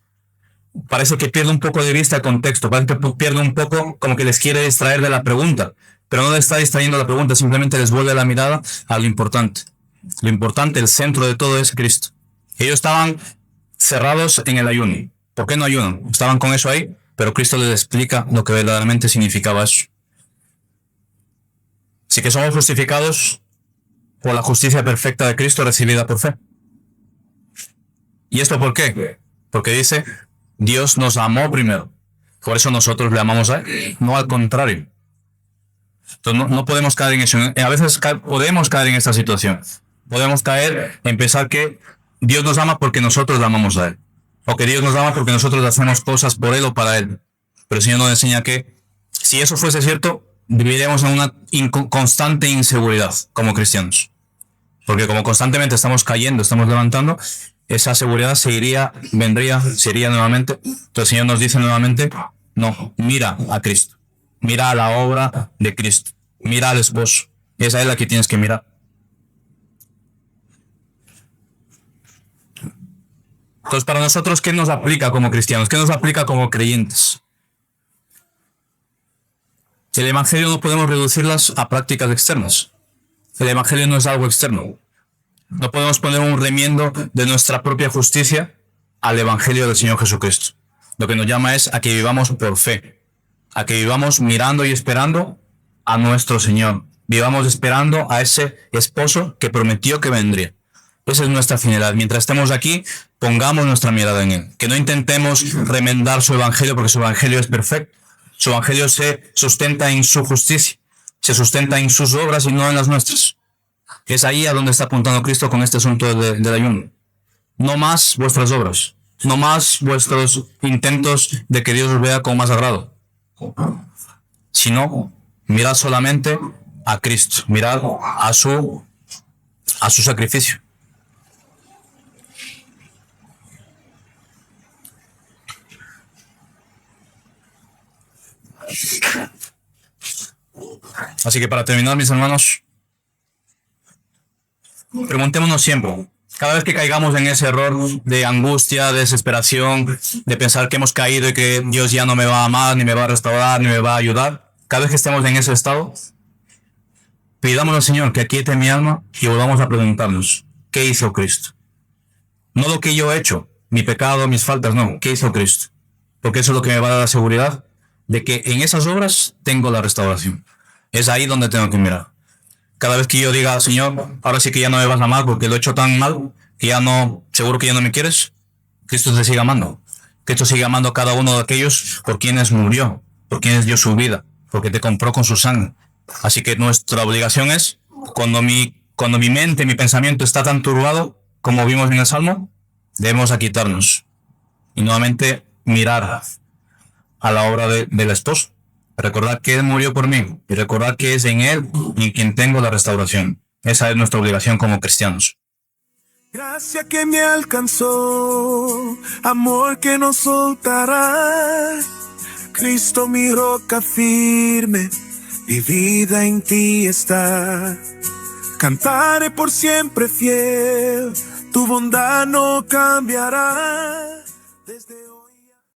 parece que pierde un poco de vista el contexto, parece que pierde un poco como que les quiere distraer de la pregunta, pero no les está distrayendo la pregunta, simplemente les vuelve la mirada a lo importante. Lo importante, el centro de todo es Cristo. Ellos estaban cerrados en el ayuno. ¿Por qué no ayunan? Estaban con eso ahí, pero Cristo les explica lo que verdaderamente significaba eso. Así que somos justificados por la justicia perfecta de Cristo recibida por fe. ¿Y esto por qué? Porque dice, Dios nos amó primero. Por eso nosotros le amamos a Él, no al contrario. Entonces no podemos caer en eso. A veces podemos caer en esta situación. Podemos caer en pensar que Dios nos ama porque nosotros le amamos a Él. O que Dios nos ama porque nosotros hacemos cosas por Él o para Él. Pero el Señor nos enseña que si eso fuese cierto, viviríamos en una constante inseguridad como cristianos. Porque como constantemente estamos cayendo, estamos levantando, esa seguridad vendría nuevamente. Entonces el Señor nos dice nuevamente, no, mira a Cristo. Mira a la obra de Cristo. Mira al esposo. Esa es la que tienes que mirar. Entonces, para nosotros, ¿qué nos aplica como cristianos? ¿Qué nos aplica como creyentes? El Evangelio no podemos reducirlas a prácticas externas. El Evangelio no es algo externo. No podemos poner un remiendo de nuestra propia justicia al Evangelio del Señor Jesucristo. Lo que nos llama es a que vivamos por fe. A que vivamos mirando y esperando a nuestro Señor. Vivamos esperando a ese esposo que prometió que vendría. Esa es nuestra finalidad. Mientras estemos aquí, pongamos nuestra mirada en Él. Que no intentemos remendar su Evangelio porque su Evangelio es perfecto. Su Evangelio se sustenta en su justicia. Se sustenta en sus obras y no en las nuestras. Es ahí a donde está apuntando Cristo con este asunto del ayuno. No más vuestras obras. No más vuestros intentos de que Dios os vea con más agrado. Sino, mirad solamente a Cristo. Mirad a su sacrificio. Así que para terminar, mis hermanos, preguntémonos siempre, cada vez que caigamos en ese error de angustia, de desesperación, de pensar que hemos caído y que Dios ya no me va a amar, ni me va a restaurar, ni me va a ayudar, cada vez que estemos en ese estado, pidamos al Señor que aquiete mi alma y volvamos a preguntarnos, ¿qué hizo Cristo? No lo que yo he hecho, mi pecado, mis faltas, no, ¿qué hizo Cristo? Porque eso es lo que me va a dar la seguridad de que en esas obras tengo la restauración. Es ahí donde tengo que mirar. Cada vez que yo diga, Señor, ahora sí que ya no me vas a amar porque lo he hecho tan mal, que ya no, seguro que ya no me quieres, Cristo te sigue amando. Cristo sigue amando a cada uno de aquellos por quienes murió, por quienes dio su vida, porque te compró con su sangre. Así que nuestra obligación es, cuando mi Cuando mi mente, mi pensamiento está tan turbado, como vimos en el Salmo, debemos aquietarnos y nuevamente mirar a la obra del esposo. Recordar que Él murió por mí y recordar que es en Él en quien tengo la restauración. Esa es nuestra obligación como cristianos. Gracia que me alcanzó, amor que no soltará. Cristo mi roca firme, mi vida en ti está. Cantaré por siempre fiel, tu bondad no cambiará.